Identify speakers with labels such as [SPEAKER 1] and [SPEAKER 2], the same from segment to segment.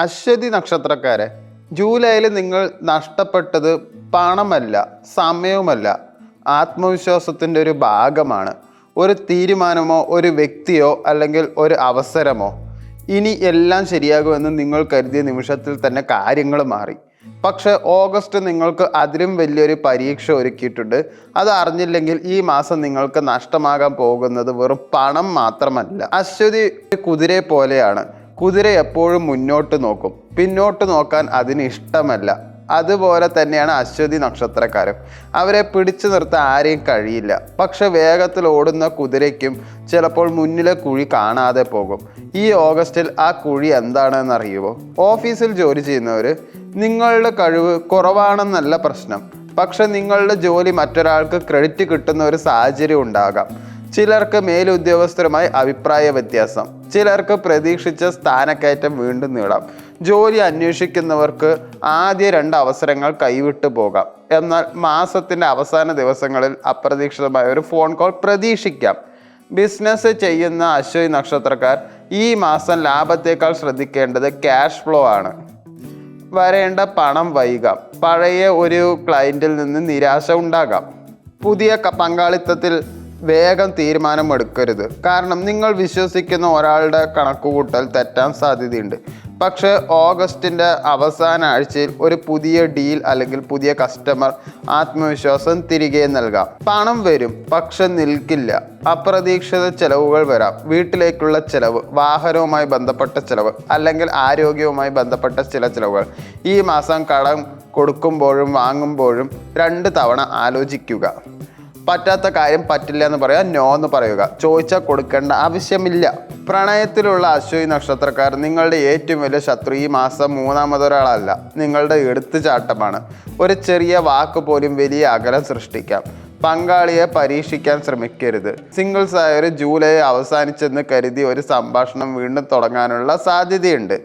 [SPEAKER 1] അശ്വതി നക്ഷത്രക്കാരെ, ജൂലൈയിൽ നിങ്ങൾ നഷ്ടപ്പെട്ടത് പണമല്ല, സമയവുമല്ല, ആത്മവിശ്വാസത്തിൻ്റെ ഒരു ഭാഗമാണ്. ഒരു തീരുമാനമോ ഒരു വ്യക്തിയോ അല്ലെങ്കിൽ ഒരു അവസരമോ. ഇനി എല്ലാം ശരിയാകുമെന്ന് നിങ്ങൾ കരുതിയ നിമിഷത്തിൽ തന്നെ കാര്യങ്ങൾ മാറി. പക്ഷെ ഓഗസ്റ്റ് നിങ്ങൾക്ക് അതിലും വലിയൊരു പരീക്ഷ ഒരുക്കിയിട്ടുണ്ട്. അത് അറിഞ്ഞില്ലെങ്കിൽ ഈ മാസം നിങ്ങൾക്ക് നഷ്ടമാകാൻ പോകുന്നത് വെറും പണം മാത്രമല്ല. അശ്വതി കുതിരയെ പോലെയാണ്. കുതിര എപ്പോഴും മുന്നോട്ട് നോക്കും, പിന്നോട്ട് നോക്കാൻ അതിന് ഇഷ്ടമല്ല. അതുപോലെ തന്നെയാണ് അശ്വതി നക്ഷത്രക്കാരും. അവരെ പിടിച്ചു നിർത്താൻ ആരെയും കഴിയില്ല. പക്ഷെ വേഗത്തിൽ ഓടുന്ന കുതിരയ്ക്കും ചിലപ്പോൾ മുന്നിലെ കുഴി കാണാതെ പോകും. ഈ ഓഗസ്റ്റിൽ ആ കുഴി എന്താണെന്ന് അറിയുമോ? ഓഫീസിൽ ജോലി ചെയ്യുന്നവർ, നിങ്ങളുടെ കഴിവ് കുറവാണെന്നല്ല പ്രശ്നം, പക്ഷെ നിങ്ങളുടെ ജോലി മറ്റൊരാൾക്ക് ക്രെഡിറ്റ് കിട്ടുന്ന ഒരു സാഹചര്യം ഉണ്ടാകാം. ചിലർക്ക് മേലുദ്യോഗസ്ഥരുമായി അഭിപ്രായ വ്യത്യാസം, ചിലർക്ക് പ്രതീക്ഷിച്ച സ്ഥാനക്കയറ്റം വീണ്ടും നേടാം. ജോലി അന്വേഷിക്കുന്നവർക്ക് ആദ്യ 2 അവസരങ്ങൾ കൈവിട്ടു പോകാം. എന്നാൽ മാസത്തിൻ്റെ അവസാന ദിവസങ്ങളിൽ അപ്രതീക്ഷിതമായ ഒരു ഫോൺ കോൾ പ്രതീക്ഷിക്കാം. ബിസിനസ് ചെയ്യുന്ന അശ്വതി നക്ഷത്രക്കാർ ഈ മാസം ലാഭത്തേക്കാൾ ശ്രദ്ധിക്കേണ്ടത് ക്യാഷ് ഫ്ലോ ആണ്. വരേണ്ട പണം വൈകാം. പഴയ ഒരു ക്ലയൻറ്റിൽ നിന്ന് നിരാശ ഉണ്ടാകാം. പുതിയ പങ്കാളിത്തത്തിൽ വേഗം തീരുമാനമെടുക്കരുത്. കാരണം നിങ്ങൾ വിശ്വസിക്കുന്ന ഒരാളുടെ കണക്കുകൂട്ടൽ തെറ്റാൻ സാധ്യതയുണ്ട്. പക്ഷേ ഓഗസ്റ്റിൻ്റെ അവസാന ആഴ്ചയിൽ ഒരു പുതിയ ഡീൽ അല്ലെങ്കിൽ പുതിയ കസ്റ്റമർ ആത്മവിശ്വാസം തിരികെ നൽകാം. പണം വരും, പക്ഷെ നിൽക്കില്ല. അപ്രതീക്ഷിത ചെലവുകൾ വരാം. വീട്ടിലേക്കുള്ള ചെലവ്, വാഹനവുമായി ബന്ധപ്പെട്ട ചെലവ്, അല്ലെങ്കിൽ ആരോഗ്യവുമായി ബന്ധപ്പെട്ട ചില ചെലവുകൾ. ഈ മാസം കടം കൊടുക്കുമ്പോഴും വാങ്ങുമ്പോഴും 2 തവണ ആലോചിക്കുക. പറ്റാത്ത കാര്യം പറ്റില്ല എന്ന് പറയുക, നോ എന്ന് പറയുക. ചോദിച്ചാൽ കൊടുക്കേണ്ട ആവശ്യമില്ല. പ്രണയത്തിലുള്ള അശ്വതി നക്ഷത്രക്കാർ, നിങ്ങളുടെ ഏറ്റവും വലിയ ശത്രു ഈ മാസം മൂന്നാമതൊരാളല്ല, നിങ്ങളുടെ എടുത്തുചാട്ടമാണ്. ഒരു ചെറിയ വാക്ക് പോലും വലിയ അകലം സൃഷ്ടിക്കാം. പങ്കാളിയെ പരീക്ഷിക്കാൻ ശ്രമിക്കരുത്. സിംഗിൾസ് ആയൊരു ജൂലൈ അവസാനിച്ചെന്ന് കരുതി ഒരു സംഭാഷണം വീണ്ടും തുടങ്ങാനുള്ള സാധ്യതയുണ്ട്.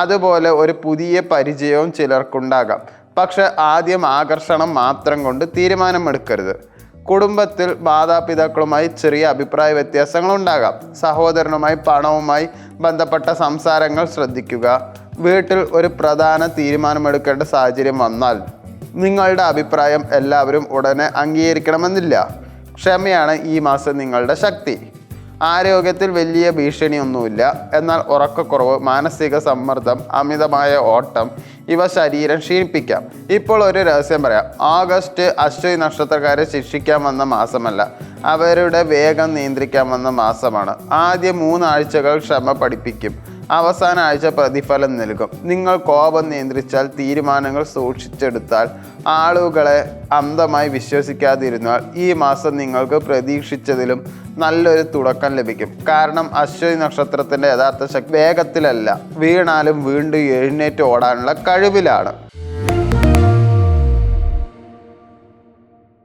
[SPEAKER 1] അതുപോലെ ഒരു പുതിയ പരിചയവും ചിലർക്കുണ്ടാകാം. പക്ഷെ ആദ്യം ആകർഷണം മാത്രം കൊണ്ട് തീരുമാനമെടുക്കരുത്. കുടുംബത്തിൽ മാതാപിതാക്കളുമായി ചെറിയ അഭിപ്രായ വ്യത്യാസങ്ങൾ ഉണ്ടാകാം. സഹോദരനുമായി പണവുമായി ബന്ധപ്പെട്ട സംസാരങ്ങൾ ശ്രദ്ധിക്കുക. വീട്ടിൽ ഒരു പ്രധാന തീരുമാനമെടുക്കേണ്ട സാഹചര്യം വന്നാൽ നിങ്ങളുടെ അഭിപ്രായം എല്ലാവരും ഉടനെ അംഗീകരിക്കണമെന്നില്ല. ക്ഷമയാണ് ഈ മാസം നിങ്ങളുടെ ശക്തി. ആരോഗ്യത്തിൽ വലിയ ഭീഷണിയൊന്നുമില്ല. എന്നാൽ ഉറക്കക്കുറവ്, മാനസിക സമ്മർദ്ദം, അമിതമായ ഓട്ടം ഇവ ശരീരം ക്ഷീണിപ്പിക്കാം. ഇപ്പോൾ ഒരു രഹസ്യം പറയാം. ഓഗസ്റ്റ് അശ്വതി നക്ഷത്രക്കാരെ ശിക്ഷിക്കാൻ വന്ന മാസമല്ല, അവരുടെ വേഗം നിയന്ത്രിക്കാൻ വന്ന മാസമാണ്. ആദ്യ 3 ആഴ്ചകൾ ക്ഷമ പഠിപ്പിക്കും. അവസാന ആഴ്ച പ്രതിഫലം നൽകും. നിങ്ങൾ കോപം നിയന്ത്രിച്ചാൽ, തീരുമാനങ്ങൾ സൂക്ഷിച്ചെടുത്താൽ, ആളുകളെ അന്ധമായി വിശ്വസിക്കാതിരുന്നാൽ ഈ മാസം നിങ്ങൾക്ക് പ്രതീക്ഷിച്ചതിലും നല്ലൊരു തുടക്കം ലഭിക്കും. കാരണം അശ്വതി നക്ഷത്രത്തിൻ്റെ യഥാർത്ഥ ശക്തി വേഗത്തിലല്ല, വീണാലും വീണ്ടും എഴുന്നേറ്റ് ഓടാനുള്ള കഴിവിലാണ്.